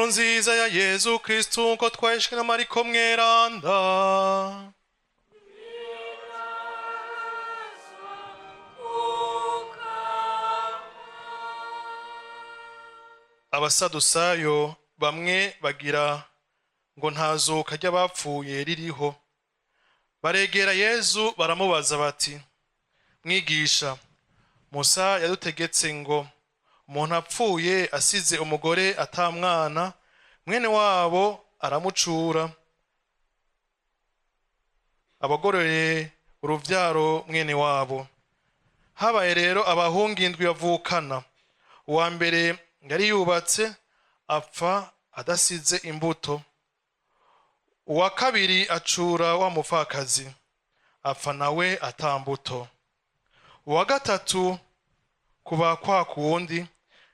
inkuru nziza ya Yezu Kristu ko twahishwe na Mariko mweranda. Abasadusayo bamwe bagira ngo ntazuka ry'abapfuye ririho. Baregera Yezu baramubaza bati, mwigisha, Musa yadutegetse ngo umuntu apfuye asize umugore atamwana, mwene wabo aramucura, abagororeye uruvyaro mwene wabo. Habaye rero abahungu indwi bavukana. Uwa mbere yari yubatse apfa adasize imbuto. Uwa kabiri acura wa mupfakazi, apfa nawe atambuto. Uwa gatatu kuba kwa kundi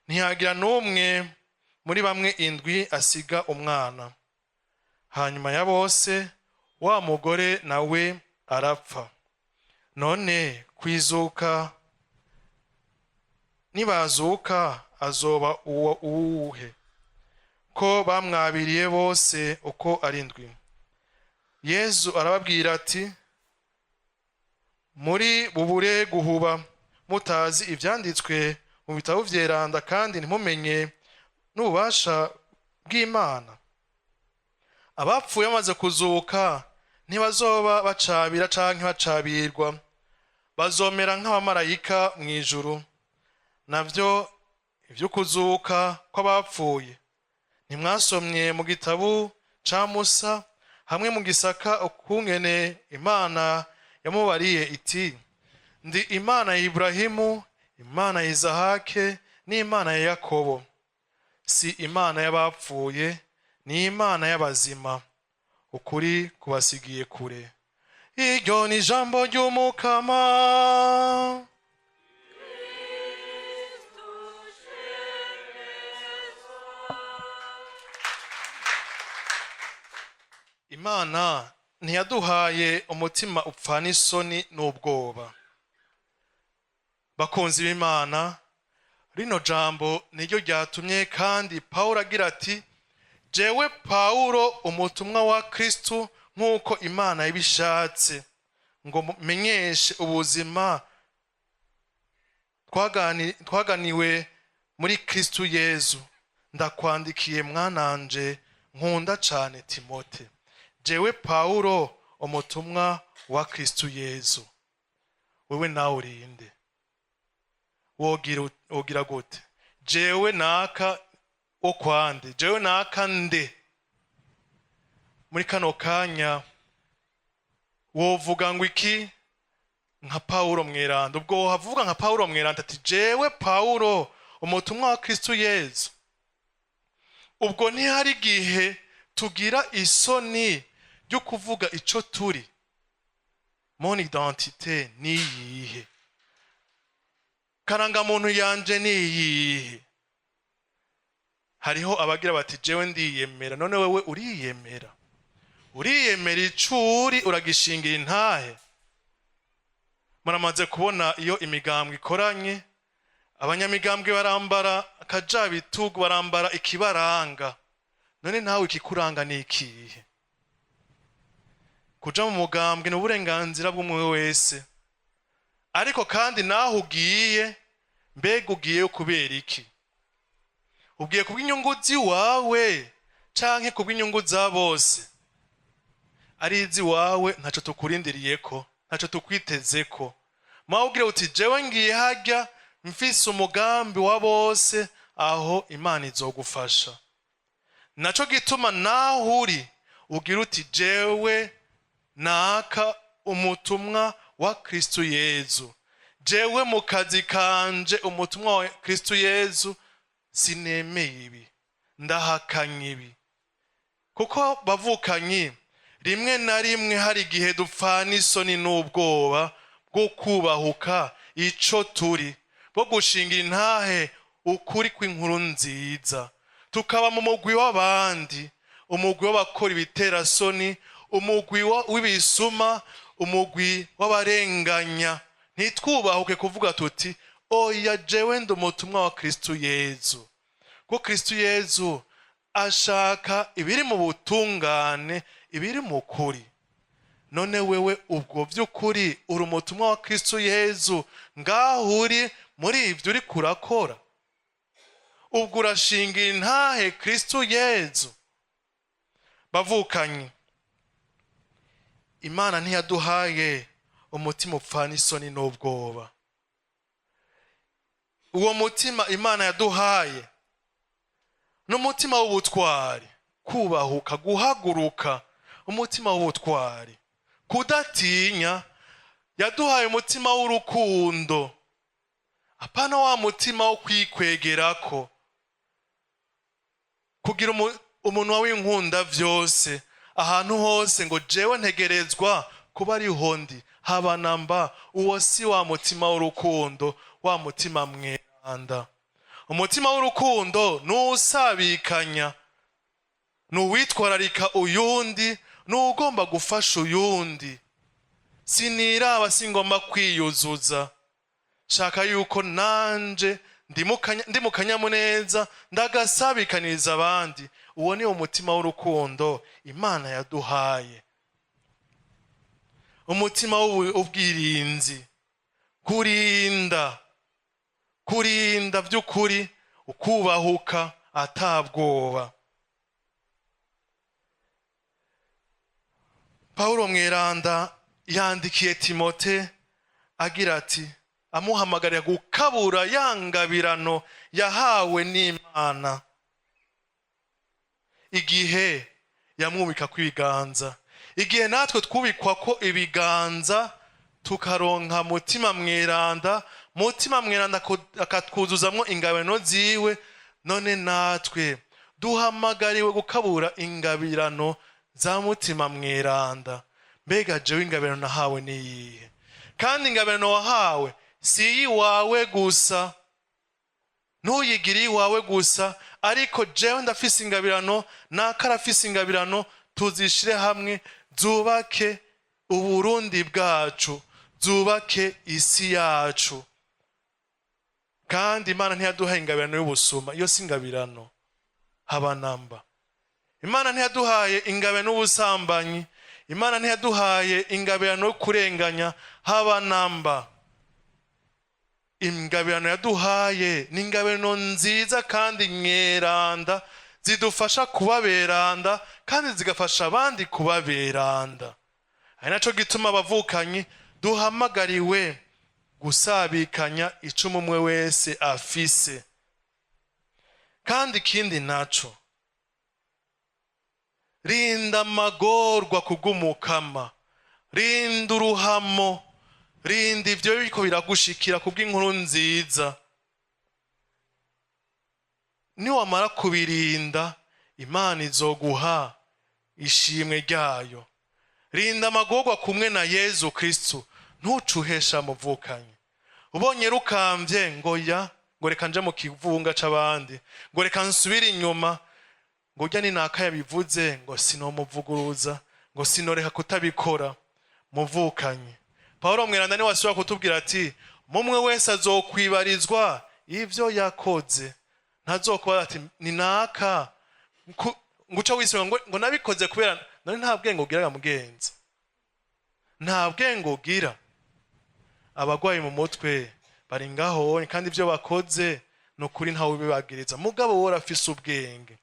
ntihagira n'umwe muri bamwe indwi asiga umwana. Hanyuma ya bose wa mugore nawe arapfa. None kwizuka nibazuka azoba uwuhe ko bamwabiriye bose uko ari ndwi? Yezu arababwira ati, muri bubure guhuba mutazi ivyanditswe mu bitabo vyeranda kandi ntimumenye n'ububasha bw'Imana. Abapfuye bamaze kuzuka ntibazoba bacabira canke bacabirwa, bazomera nk'abamarayika mw'ijuru. Navyo ivyo kuzuka kw'abapfuye ntimwasomye mu gitabu ca Musa hamwe mu gisaka ukungene Imana yamubariye iti, ndi Imana ya Ibrahimu, Imana ya Izahake, n'Imana ya Yakobo. Si Imana y'abapfuye, ni Imana y'abazima. Ukuri kubasigiye kure. Iryo ni ijambo ry'Umukama. Imana ntiyaduhaye umutima upfana isoni n'ubwoba. Bakunzi b'Imana, rino jambo niryo ryatumye kandi Pawulo agira ati, jewe Pawulo umutumwa wa Kristu nk'uko Imana yabishatse, ngo menyeshe ubuzima twaganiwe muri Kristu Yezu. Ndakwandikiye mwananje nkunda cane Timote. Jewe Pawulo umutumwa wa Kristu Yezu. Wewe nawe urinde? Wogira gute? Jewe naka okwande, jewe naka nde? Muri kano kanya wovuga ngo iki nka Pawulo mweranda? Ubwo havuga nka Pawulo mweranda ati, jewe Pawulo umutumwa wa Kristu Yezu. Ubwo ntihari gihe tugira isoni ryo kuvuga ico turi. Mon identité ni yihe? Karanga muntu yanje ni yihe? Hariho abagira bati, jewe ndiyemera. None wewe uriyemera? Uriyemera icuri uragishingira intahe? Muramaze kubona iyo imigambwe ikoranye, abanyamigambwe barambara akajabitugu, barambara ikibaranga. None nawe ikikuranga ni ikihe? Kuja mu mugambwe n'uburenganzira bw'umwe wese, ariko kandi naho ugiye, mbega ugiye kubera iki? Ugiye kubw'inyungu ziwawe canke kubw'inyungu za bose? Ari iziwawe ntaco tukurindiriyeko, ntaco tukwitezeko. Mawugira uti, jewe ngiye harya mfise umugambi wa bose, aho Imana izogufasha. Naco gituma naho uri ugira uti, jewe naka umutumwa wa Kristu Yezu. Jewe mu kazi kanje umutumwa wa Kristu Yezu, sinemeye ibi, ndahakanye ibi. Kuko bavukanyi, rimwe na rimwe hari igihe dupfana isoni n'ubwoba bwo kubahuka ico turi, bwo gushingira intahe ukuri kw'inkuru nziza. Tukaba mu mugwi w'abandi, umugwi w'abakora ibiterasoni, umugwi w'ibisuma, umugwi w'abarenganya. Ntitwubahuke kuvuga tuti, oya jewe ndi umutumwa wa Kristu Yezu. Ko Kristu Yezu ashaka ibiri mu butungane, ibiri mu kuri. None wewe ubwo by'ukuri uri umutumwa wa Kristo Yezu, ngaho uri muri ibyo uri kurakora? Ubwo urashingira intahe Kristo Yezu? Bavukanye, Imana ntiyaduhaye umutima upfana isoni n'ubwoba. Uwo mutima Imana yaduhaye n'umutima w'ubutwari, kubahuka, guhaguruka, umutima w'ubutwari, kudatinya. Yaduhaye umutima w'urukundo, apana wa mutima wo kwikwegerako, kugira umuntu w'inkunda vyose ahantu hose ngo jewe ntegerezwa kuba ariho ndi. Haba namba, uwo si wa mutima w'urukundo, wa mutima mweranda. Umutima w'urukundo n'usabikanya, n'uwitwararika uyundi, n'ugomba gufasha uyundi. Siniraba, singomba kwiyuzuza, shaka yuko nanje ndi mu kanyamuneza ndagasabikaniriza abandi. Uwo ni umutima w'urukundo Imana yaduhaye. Umutima w'ubwirinzi, kurinda by'ukuri, ukubahuka atabwoba. Paulo mweranda yandikiye Timote agira ati, amuhamagarira gukabura ya ngabirano yahawe n'Imana igihe yamwubika kw'ibiganza. Igihe natwe twubikwa ko ibiganza, tukaronka mutima mweranda akatwuzuzamwo ingabirano ziwe. None natwe duhamagariwe gukabura ingabirano za mutima mweranda. Mbega jewe ingabirano nahawe niyihe? Kandi ingabirano wahawe si iwawe gusa, ntuyigire iwawe gusa, ariko jewe ndafise ingabirano, nakarafise ingabirano. Tuzishire hamwe, zubake Uburundi bwacu, zubake isi yacu. Kandi Imana ntiyaduhaye ingabirano y'ubusuma, iyo si ingabirano haba namba. Imana ntiyaduhaye ingabirano y'ubusambanyi, Imana ntiyaduhaye ingabirano yo kurenganya, haba namba. Ingabirano yaduhaye ni ingabirano nziza kandi mweranda, zidufasha kuba beranda kandi zigafasha abandi kuba beranda. Ari naco gituma abavukanyi duhamagariwe gusabikanya icumu umwe wese afise. Kandi ikindi naco, rinda amagorwa kubw'umukama, rinda uruhamo, rinda ivyo biriko biragushikira kubw'inkuru nziza. Niwamara kubirinda, Imana izoguha ishimwe ryayo. Rinda amagorwa kumwe na Yezu Kristo, ntucuhesha muvukanye. Ubonye rukamvye ngo reka nje mu kivunga c'abandi, ngo reka nsubire inyuma, ngo urya ni naka yabivuze, ngo sinomuvuguruza, ngo sinoreka kutabikora. Muvukanye, Paulo mweranda ni wasubira kutubwira ati, mumwe wese azokwibarizwa ivyo yakoze. Ntazokuba ati ni naka nguca wisanga ngo nabikoze kubera none nta bwenge ugira mugenzi, nta bwenge ugira. Abagwayi mu mutwe bari ngaho, kandi ivyo bakoze nukuri ntawe bibagiriza. Mugabo wowe urafise ubwenge,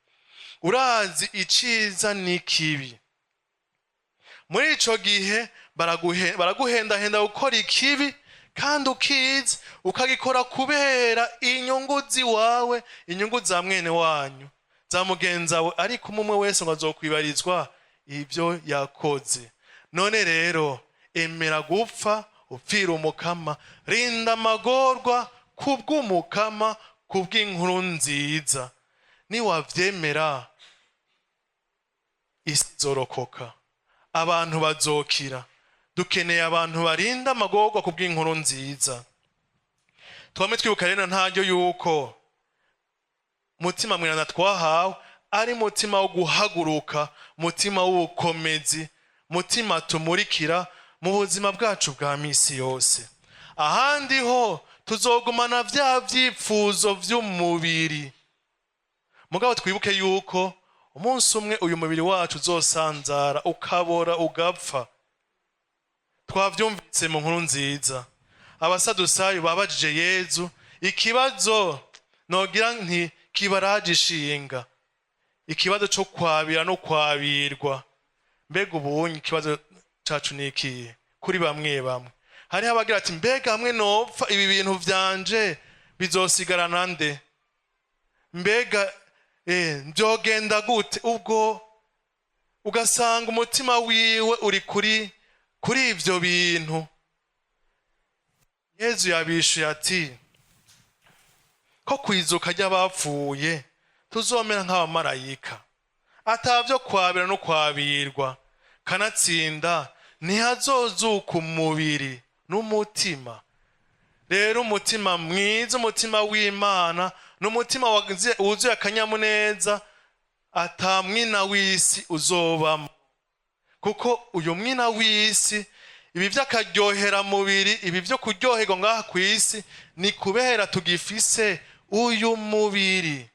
urazi iciza n'ikibi. Muri ico gihe baraguhendahenda gukora ikibi, kandi ukizi ukagikora kubera inyungu ziwawe, inyungu za mwene wanyu, za mugenzawe, ariko umwe wese ngo azokwibarizwa ivyo yakoze. None rero emera gupfa upfira umukama, rinda amagorwa kubw'umukama, kubw'inkuru nziza. Niwavyemera, isi izorokoka, abantu bazokira. Dukeneye abantu barinda amagorwa kubw'inkuru nziza. Twame twibuka rero ntaryo yuko mutima mweranda twahawe ari mutima wo guhaguruka, mutima w'ubukomezi, mutima tumurikira mu buzima bwacu bwa misi yose. Ahandi ho tuzogumana vya vyipfuzo vy'umubiri. mugabo twibuke yuko umunsi umwe uyu mubiri wacu uzosanzara ukabora ugapfa. Twavyumvise mu nkuru nziza abasadusayo babajije Yezu ikibazo nogira nti kibaraje ishinga, ikibazo cyo kwabira no kwabirwa. Mbega ubunye ikibazo cacu nikiye kuri bamwe bamwe. Hari abagira ati mbega hamwe nopfa ibi bintu vyanje bizosigarana nde? Mbega nzogenda gute? Ubwo ugasanga umutima wiwe uri kuri ivyo bintu. Yezu yabishuye ati ko kwizuka ry'abapfuye tuzomera nk'abamarayika, atavyo kwabira no kwabirwa, kanatsinda ntihazozuka umubiri n'umutima. Rero umutima mwiza, umutima w'Imana, n'umutima wuzuye akanyamuneza ata mwina w'isi uzobamo. Kuko uyu mwina w'isi, ibi vy'akaryohera mubiri, ibi vyo kuryoherwa ngaha kw'isi, ni kubera tugifise uyu mubiri.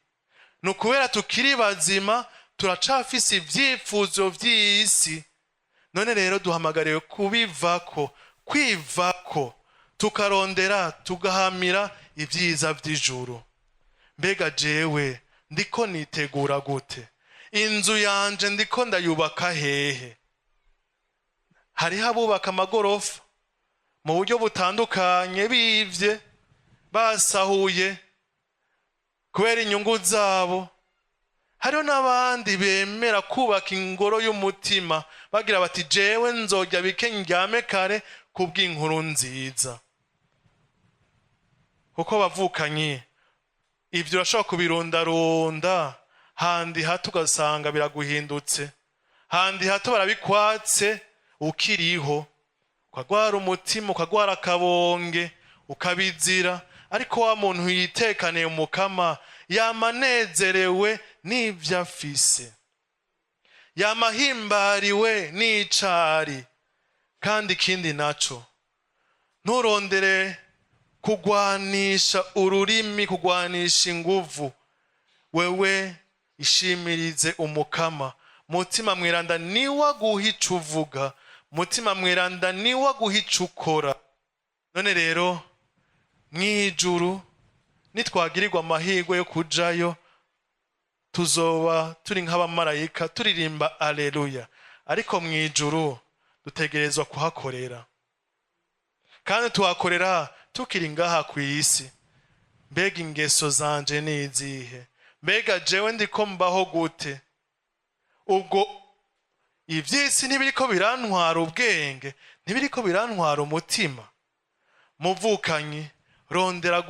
Ni kubera tukiri bazima, turacafise ivyifuzo vy'isi. None rero duhamagariwe kubivako, kwivako, tukarondera tugahamira ivyiza vy'ijuru. Mbega jewe ndiko nitegura gute? Inzu yanje ndiko ndayubaka hehe? Hariho abubaka amagorofa mu buryo butandukanye, bivye basahuye kubera inyungu zabo. Hariho n'abandi bemera kubaka ingoro y'umutima bagira bati jewe nzojya bike ndyame kare kubw'inkuru nziza. Kuko bavukanye ivyo urashobora kubirundarunda, handi hato ugasanga biraguhindutse, handi hato barabikwatse ukiriho, ukagwara umutima, ukagwara akabonge, ukabizira. Ariko wa muntu yitekaniye umukama yamanezerewe n'ivyo afise, yamahimbariwe n'icari. Kandi ikindi naco, nturondere kugwanisha ururimi, kugwanisha inguvu. Wewe ishimirize umukama. Mutima mweranda niwe aguha ico uvuga, mutima mweranda niwe aguha ico ukora. None rero mwijuru nitwagirirwa amahirwe yo kujayo, tuzoba turi nk'abamarayika turirimba aleluya. Ariko mwijuru dutegerezwa kuhakorera, kandi tuhakorera tukiri ngaha kw'isi. Mbega ingeso zanje nizihe? Mbega jewe ndiko mbaho gute? Ubwo ivy'isi ntibiriko birantwara ubwenge, ntibiriko birantwara umutima. Muvukanyi, rondera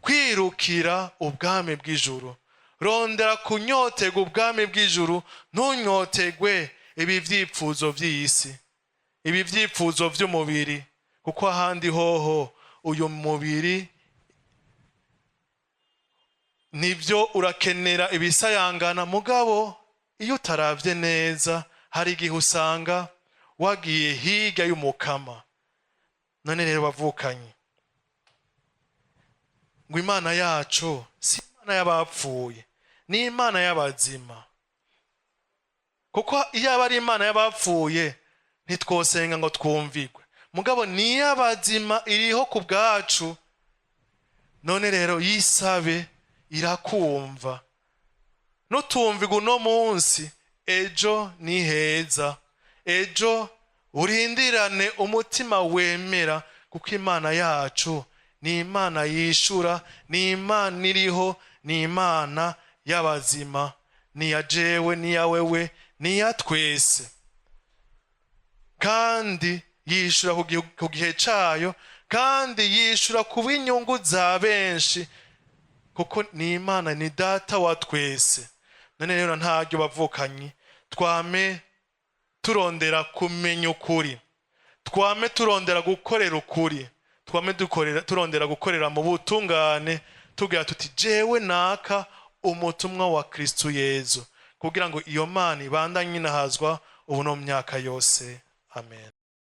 kwirukira ubwami bw'ijuru, rondera kunyotegwa ubwami bw'ijuru, ntunyotegwe ibi vyipfuzo vy'isi, ibi vyipfuzo vy'umubiri. Kuko ahandi hoho uyu mubiri nivyo urakenera ibisayangana, mugabo iyo utaravye neza hari igihe usanga wagiye hirya y'umukama. None rero bavukanye, ngo Imana yacu si Imana y'abapfuye, ni Imana y'abazima. Kuko iyo aba ari Imana y'abapfuye ntitwosenga ngo twumvigwe, mugabo ni y'abazima, iriho ku bwacu. None rero yisabe irakumva. Nutumvigwa uno munsi, ejo ni heza. Ejo urindirane umutima wemera, kuko Imana yacu ni Imana yishura, ni Imana iriho, ni Imana y'abazima, ni ya jewe, ni ya wewe, ni ya twese. Kandi yishura ku gihe cayo, kandi yishura ku bw'inyungu za benshi, kuko ni Imana, ni data wa twese. None rero ntaryo bavukanye, twame turondera kumenya ukuri, twame turondera gukorera ukuri, twame turondera gukorera mu butungane, tugira tuti jewe naka umutumwa wa Kristo Yezu, kugira ngo iyo Mana ibandanye inahazwa ubu no mu myaka yose. Amen.